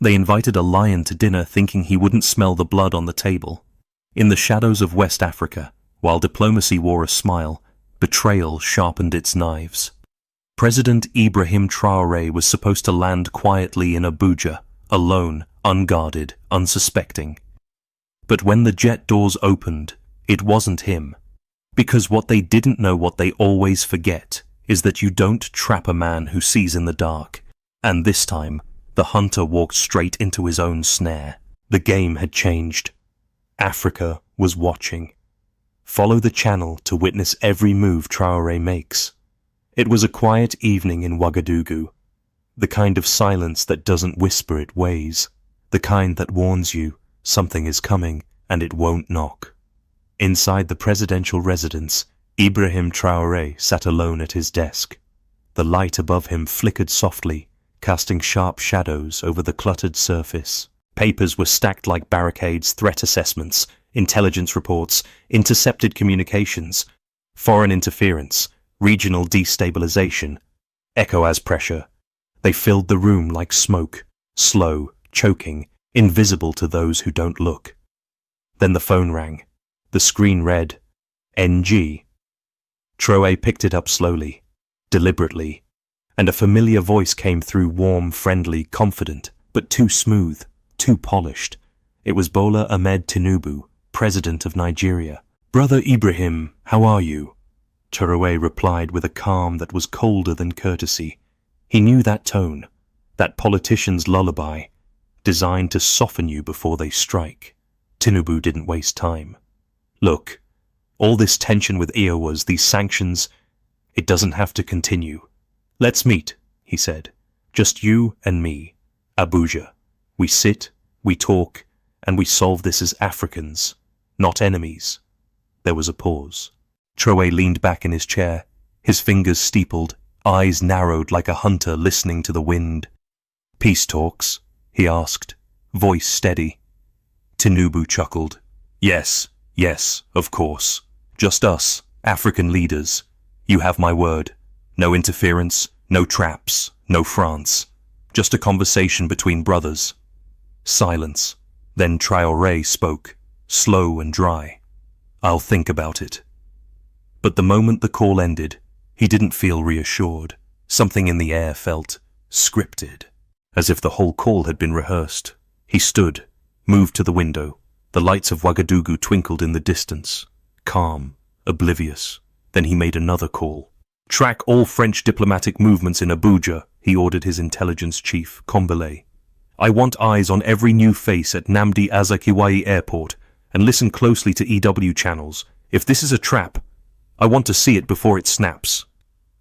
They invited a lion to dinner thinking he wouldn't smell the blood on the table. In the shadows of West Africa, while diplomacy wore a smile, betrayal sharpened its knives. President Ibrahim Traoré was supposed to land quietly in Abuja, alone, unguarded, unsuspecting. But when the jet doors opened, it wasn't him. Because what they didn't know, what they always forget, is that you don't trap a man who sees in the dark. And this time, the hunter walked straight into his own snare. The game had changed. Africa was watching. Follow the channel to witness every move Traoré makes. It was a quiet evening in Ouagadougou. The kind of silence that doesn't whisper, it weighs. The kind that warns you something is coming and it won't knock. Inside the presidential residence, Ibrahim Traoré sat alone at his desk. The light above him flickered softly, casting sharp shadows over the cluttered surface. Papers were stacked like barricades, threat assessments, intelligence reports, intercepted communications, foreign interference, regional destabilization, ECOWAS pressure. They filled the room like smoke, slow, choking, invisible to those who don't look. Then the phone rang. The screen read, NG. Traoré picked it up slowly, deliberately, and a familiar voice came through, warm, friendly, confident, but too smooth, too polished. It was Bola Ahmed Tinubu, President of Nigeria. Brother Ibrahim, how are you? Traoré replied with a calm that was colder than courtesy. He knew that tone, that politician's lullaby, designed to soften you before they strike. Tinubu didn't waste time. Look, all this tension with ECOWAS, these sanctions, it doesn't have to continue. Let's meet, he said. Just you and me. Abuja. We sit, we talk, and we solve this as Africans, not enemies. There was a pause. Traoré leaned back in his chair, his fingers steepled, eyes narrowed like a hunter listening to the wind. Peace talks? He asked, voice steady. Tinubu chuckled. Yes, of course. Just us, African leaders. You have my word. No interference, no traps, no France. Just a conversation between brothers. Silence. Then Traoré spoke, slow and dry. I'll think about it. But the moment the call ended, he didn't feel reassured. Something in the air felt scripted, as if the whole call had been rehearsed. He stood, moved to the window. The lights of Ouagadougou twinkled in the distance, calm, oblivious. Then he made another call. Track all French diplomatic movements in Abuja, he ordered his intelligence chief, Combelé. I want eyes on every new face at Nnamdi Azikiwe Airport, and listen closely to EW channels. If this is a trap, I want to see it before it snaps.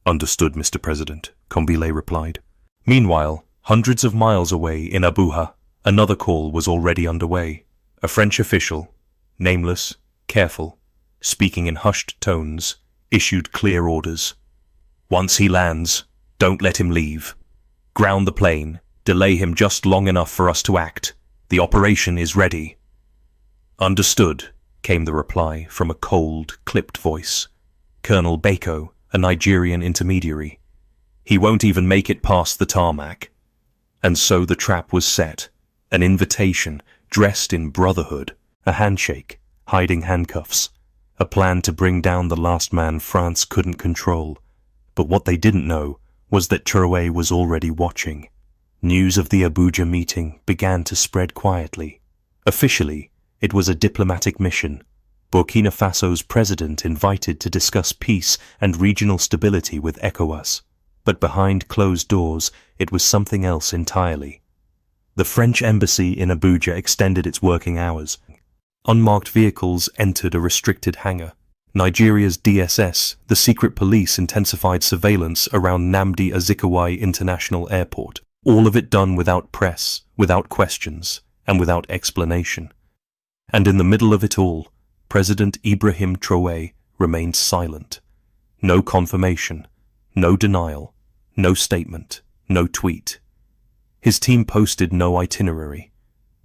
Understood, Mr. President, Combelé replied. Meanwhile, hundreds of miles away in Abuja, another call was already underway. A French official, nameless, careful, speaking in hushed tones, issued clear orders. Once he lands, don't let him leave. Ground the plane, delay him just long enough for us to act. The operation is ready. Understood, came the reply from a cold, clipped voice. Colonel Bako, a Nigerian intermediary. He won't even make it past the tarmac. And so the trap was set, an invitation, dressed in brotherhood, a handshake, hiding handcuffs, a plan to bring down the last man France couldn't control. But what they didn't know was that Traoré was already watching. News of the Abuja meeting began to spread quietly. Officially, it was a diplomatic mission. Burkina Faso's president invited to discuss peace and regional stability with ECOWAS. But behind closed doors, it was something else entirely. The French embassy in Abuja extended its working hours. Unmarked vehicles entered a restricted hangar. Nigeria's DSS, the secret police, intensified surveillance around Nnamdi Azikiwe International Airport. All of it done without press, without questions, and without explanation. And in the middle of it all, President Ibrahim Traoré remained silent. No confirmation, no denial, no statement, no tweet. His team posted no itinerary.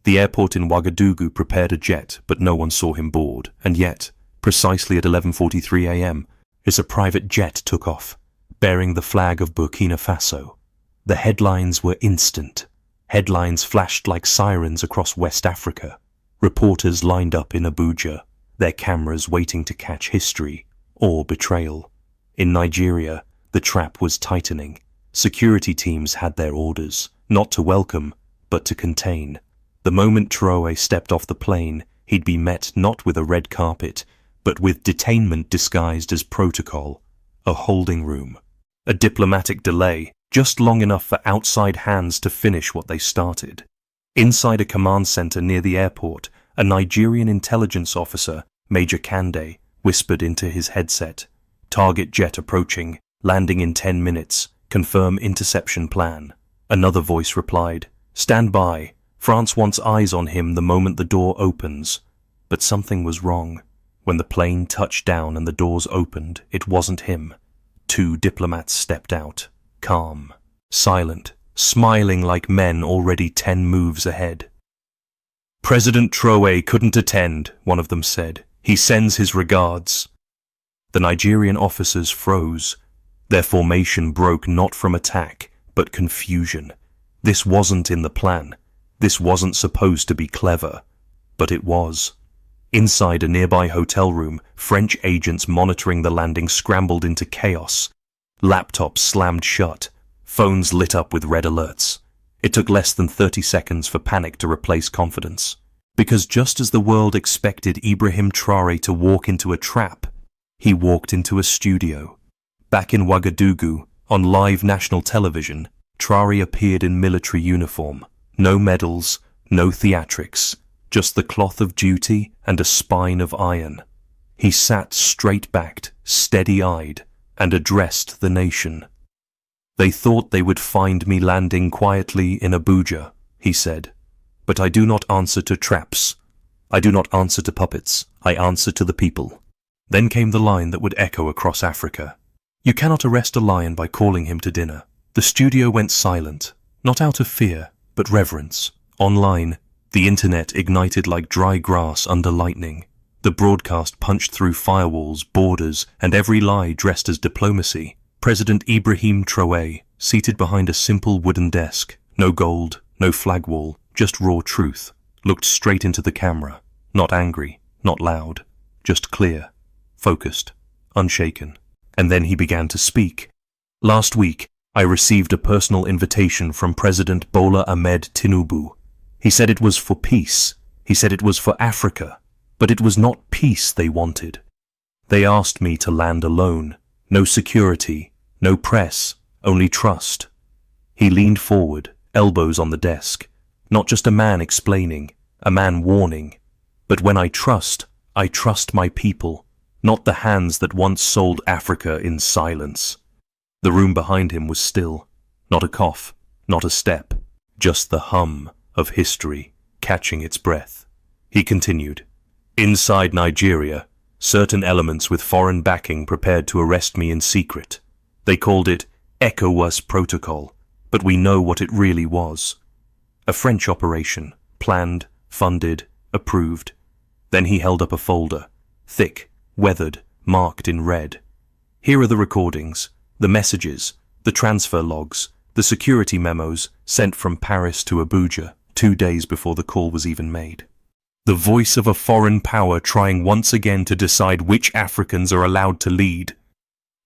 The airport in Ouagadougou prepared a jet, but no one saw him board. And yet, precisely at 11:43 a.m., as a private jet took off, bearing the flag of Burkina Faso. The headlines were instant. Headlines flashed like sirens across West Africa. Reporters lined up in Abuja, their cameras waiting to catch history or betrayal. In Nigeria, the trap was tightening. Security teams had their orders, not to welcome, but to contain. The moment Traoré stepped off the plane, he'd be met not with a red carpet, but with detainment disguised as protocol, a holding room, a diplomatic delay, just long enough for outside hands to finish what they started. Inside a command center near the airport, a Nigerian intelligence officer, Major Kande, whispered into his headset, "Target jet approaching, landing in 10 minutes, confirm interception plan." Another voice replied, "Stand by, France wants eyes on him the moment the door opens." But something was wrong. When the plane touched down and the doors opened, it wasn't him. 2 diplomats stepped out, calm, silent, smiling like men already 10 moves ahead. "President Traoré couldn't attend," one of them said. "He sends his regards." The Nigerian officers froze. Their formation broke not from attack, but confusion. This wasn't in the plan. This wasn't supposed to be clever, but it was. Inside a nearby hotel room, French agents monitoring the landing scrambled into chaos. Laptops slammed shut, phones lit up with red alerts. It took less than 30 seconds for panic to replace confidence. Because just as the world expected Ibrahim Traoré to walk into a trap, he walked into a studio. Back in Ouagadougou, on live national television, Traoré appeared in military uniform. No medals, no theatrics, just the cloth of duty and a spine of iron. He sat straight-backed, steady-eyed, and addressed the nation. "They thought they would find me landing quietly in Abuja," he said. "But I do not answer to traps. I do not answer to puppets. I answer to the people." Then came the line that would echo across Africa. "You cannot arrest a lion by calling him to dinner." The studio went silent, not out of fear, but reverence. Online, the internet ignited like dry grass under lightning. The broadcast punched through firewalls, borders, and every lie dressed as diplomacy. President Ibrahim Traoré, seated behind a simple wooden desk, no gold, no flag wall, just raw truth, looked straight into the camera, not angry, not loud, just clear, focused, unshaken. And then he began to speak. "Last week, I received a personal invitation from President Bola Ahmed Tinubu. He said it was for peace. He said it was for Africa. But it was not peace they wanted. They asked me to land alone. No security, no press, only trust." He leaned forward, elbows on the desk. Not just a man explaining, a man warning. "But when I trust my people, not the hands that once sold Africa in silence." The room behind him was still. Not a cough, not a step, just the hum of history catching its breath. He continued, "Inside Nigeria, certain elements with foreign backing prepared to arrest me in secret. They called it ECOWAS protocol, but we know what it really was. A French operation, planned, funded, approved." Then he held up a folder, thick, weathered, marked in red. "Here are the recordings, the messages, the transfer logs, the security memos sent from Paris to Abuja 2 days before the call was even made. The voice of a foreign power trying once again to decide which Africans are allowed to lead."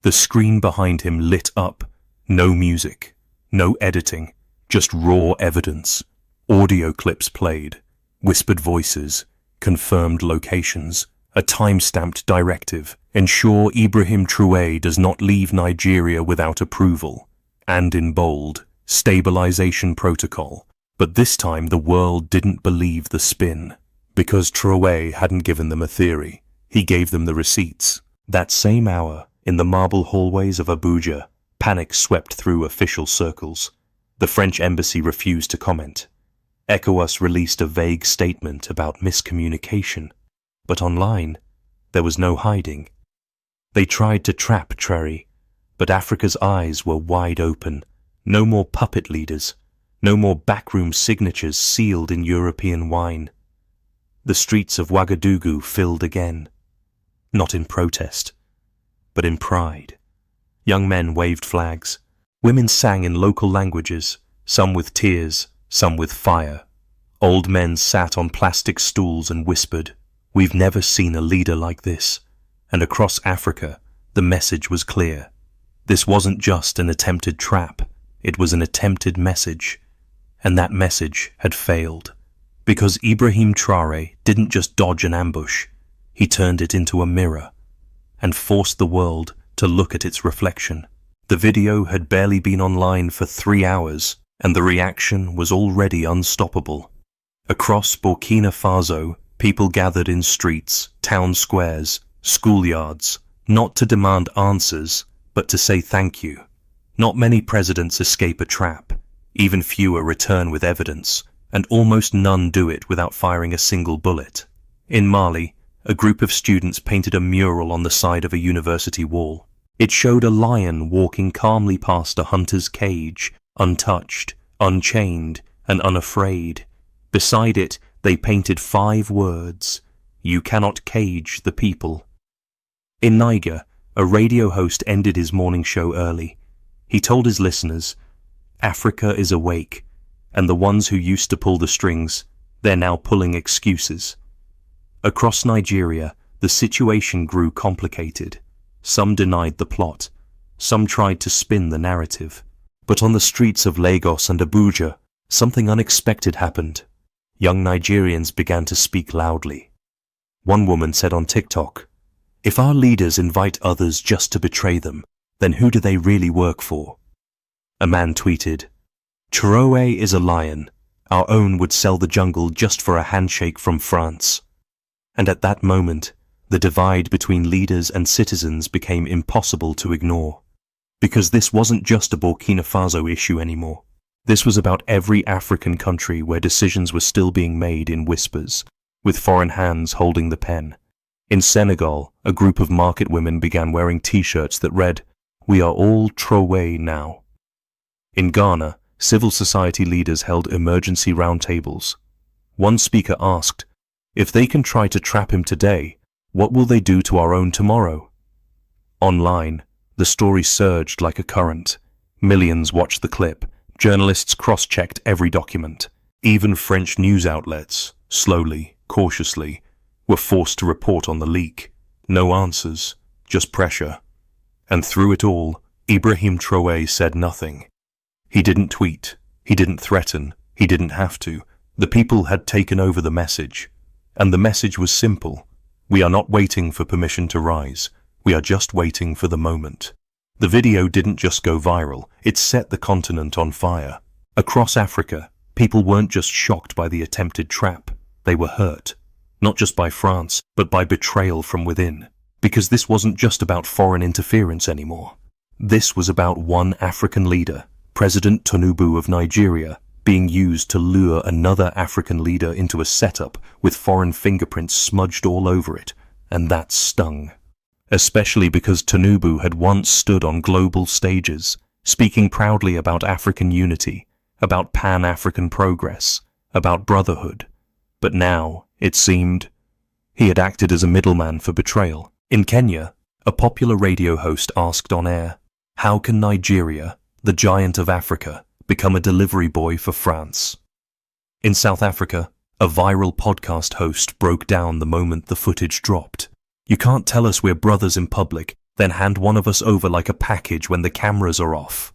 The screen behind him lit up. No music, no editing, just raw evidence. Audio clips played, whispered voices, confirmed locations, a time-stamped directive. "Ensure Ibrahim Traoré does not leave Nigeria without approval." And in bold, stabilization protocol. But this time the world didn't believe the spin. Because Traoré hadn't given them a theory. He gave them the receipts. That same hour, in the marble hallways of Abuja, panic swept through official circles. The French embassy refused to comment. ECOWAS released a vague statement about miscommunication. But online, there was no hiding. They tried to trap Traoré, but Africa's eyes were wide open. No more puppet leaders, no more backroom signatures sealed in European wine. The streets of Ouagadougou filled again, not in protest, but in pride. Young men waved flags. Women sang in local languages, some with tears, some with fire. Old men sat on plastic stools and whispered, "We've never seen a leader like this." And across Africa, the message was clear. This wasn't just an attempted trap, it was an attempted message. And that message had failed. Because Ibrahim Traoré didn't just dodge an ambush, he turned it into a mirror and forced the world to look at its reflection. The video had barely been online for 3 hours, and the reaction was already unstoppable. Across Burkina Faso, people gathered in streets, town squares, schoolyards, not to demand answers, but to say thank you. Not many presidents escape a trap, even fewer return with evidence, and almost none do it without firing a single bullet. In Mali, a group of students painted a mural on the side of a university wall. It showed a lion walking calmly past a hunter's cage, untouched, unchained, and unafraid. Beside it, they painted 5 words: "You cannot cage the people." In Niger, a radio host ended his morning show early. He told his listeners, "Africa is awake, and the ones who used to pull the strings, they're now pulling excuses." Across Nigeria, the situation grew complicated. Some denied the plot. Some tried to spin the narrative. But on the streets of Lagos and Abuja, something unexpected happened. Young Nigerians began to speak loudly. One woman said on TikTok, "If our leaders invite others just to betray them, then who do they really work for?" A man tweeted, "Traoré is a lion. Our own would sell the jungle just for a handshake from France." And at that moment, the divide between leaders and citizens became impossible to ignore. Because this wasn't just a Burkina Faso issue anymore. This was about every African country where decisions were still being made in whispers, with foreign hands holding the pen. In Senegal, a group of market women began wearing t-shirts that read, "We are all Traoré now." In Ghana, civil society leaders held emergency roundtables. One speaker asked, "If they can try to trap him today, what will they do to our own tomorrow?" Online, the story surged like a current. Millions watched the clip. Journalists cross-checked every document. Even French news outlets, slowly, cautiously, were forced to report on the leak. No answers, just pressure. And through it all, Ibrahim Traoré said nothing. He didn't tweet. He didn't threaten. He didn't have to. The people had taken over the message. And the message was simple. We are not waiting for permission to rise. We are just waiting for the moment. The video didn't just go viral, it set the continent on fire. Across Africa, people weren't just shocked by the attempted trap, they were hurt. Not just by France, but by betrayal from within. Because this wasn't just about foreign interference anymore. This was about one African leader, President Tinubu of Nigeria, being used to lure another African leader into a setup with foreign fingerprints smudged all over it, and that stung. Especially because Tinubu had once stood on global stages, speaking proudly about African unity, about Pan-African progress, about brotherhood. But now, it seemed, he had acted as a middleman for betrayal. In Kenya, a popular radio host asked on air, "How can Nigeria, the giant of Africa, become a delivery boy for France?" In South Africa, a viral podcast host broke down the moment the footage dropped. "You can't tell us we're brothers in public, then hand one of us over like a package when the cameras are off."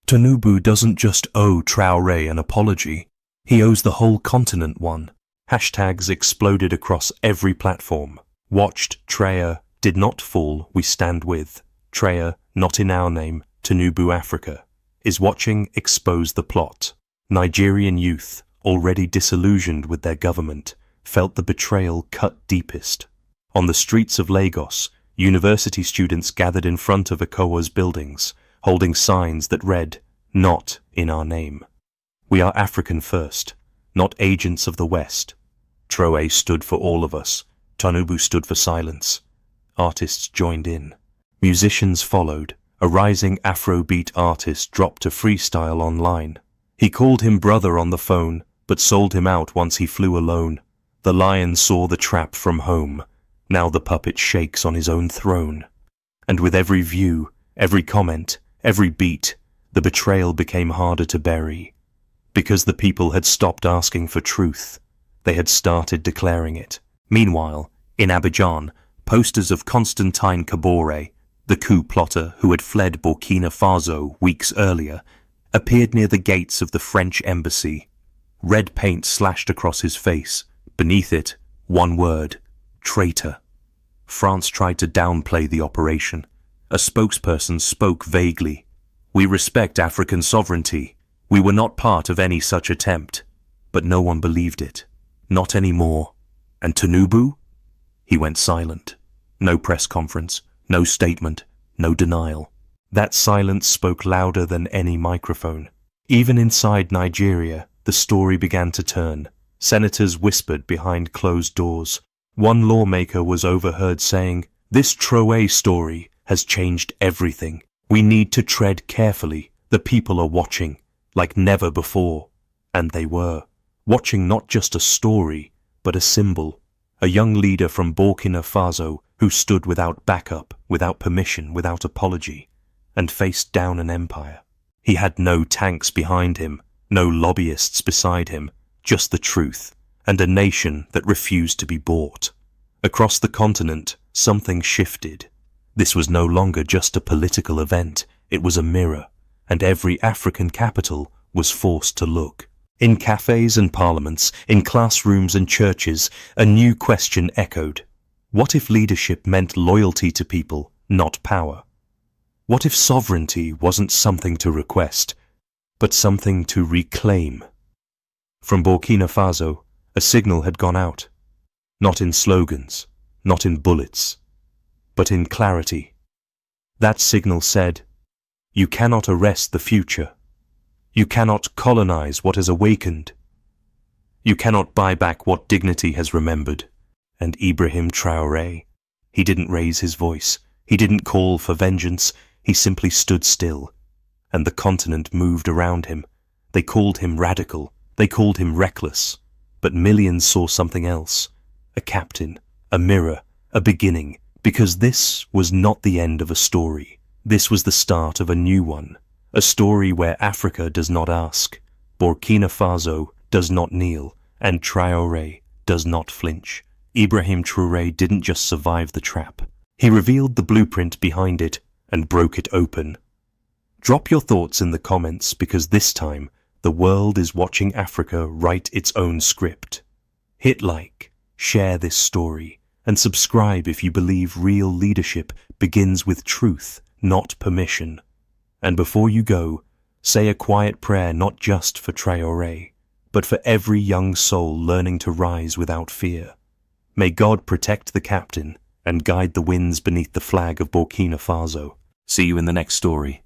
Tinubu doesn't just owe Traoré an apology, he owes the whole continent one. Hashtags exploded across every platform. Watched Traoré did not fall, we stand with. Traoré, not in our name, Tinubu Africa. Is watching expose the plot. Nigerian youth, already disillusioned with their government, felt the betrayal cut deepest. On the streets of Lagos, university students gathered in front of ECOWAS buildings, holding signs that read, "Not in our name." We are African first, not agents of the West. Traoré stood for all of us. Tinubu stood for silence. Artists joined in. Musicians followed. A rising Afrobeat artist dropped a freestyle online. He called him brother on the phone, but sold him out once he flew alone. The lion saw the trap from home. Now the puppet shakes on his own throne. And with every view, every comment, every beat, the betrayal became harder to bury. Because the people had stopped asking for truth. They had started declaring it. Meanwhile, in Abidjan, posters of Constantine Kabore, the coup plotter who had fled Burkina Faso weeks earlier, appeared near the gates of the French embassy. Red paint slashed across his face. Beneath it, one word: traitor. France tried to downplay the operation. A spokesperson spoke vaguely. "We respect African sovereignty. We were not part of any such attempt." But no one believed it. Not anymore. And Tinubu? He went silent. No press conference, no statement, no denial. That silence spoke louder than any microphone. Even inside Nigeria, the story began to turn. Senators whispered behind closed doors. One lawmaker was overheard saying, "This Traoré story has changed everything. We need to tread carefully. The people are watching, like never before." And they were. Watching not just a story, but a symbol. A young leader from Burkina Faso who stood without backup, without permission, without apology, and faced down an empire. He had no tanks behind him, no lobbyists beside him, just the truth, and a nation that refused to be bought. Across the continent, something shifted. This was no longer just a political event, it was a mirror, and every African capital was forced to look. In cafes and parliaments, in classrooms and churches, a new question echoed. What if leadership meant loyalty to people, not power? What if sovereignty wasn't something to request, but something to reclaim? From Burkina Faso, a signal had gone out. Not in slogans, not in bullets, but in clarity. That signal said, "You cannot arrest the future. You cannot colonize what has awakened. You cannot buy back what dignity has remembered." And Ibrahim Traoré, he didn't raise his voice. He didn't call for vengeance. He simply stood still. And the continent moved around him. They called him radical. They called him reckless. But millions saw something else. A captain, a mirror, a beginning. Because this was not the end of a story. This was the start of a new one. A story where Africa does not ask, Burkina Faso does not kneel, and Traoré does not flinch. Ibrahim Traoré didn't just survive the trap. He revealed the blueprint behind it and broke it open. Drop your thoughts in the comments, because this time the world is watching Africa write its own script. Hit like, share this story, and subscribe if you believe real leadership begins with truth, not permission. And before you go, say a quiet prayer not just for Traoré, but for every young soul learning to rise without fear. May God protect the captain and guide the winds beneath the flag of Burkina Faso. See you in the next story.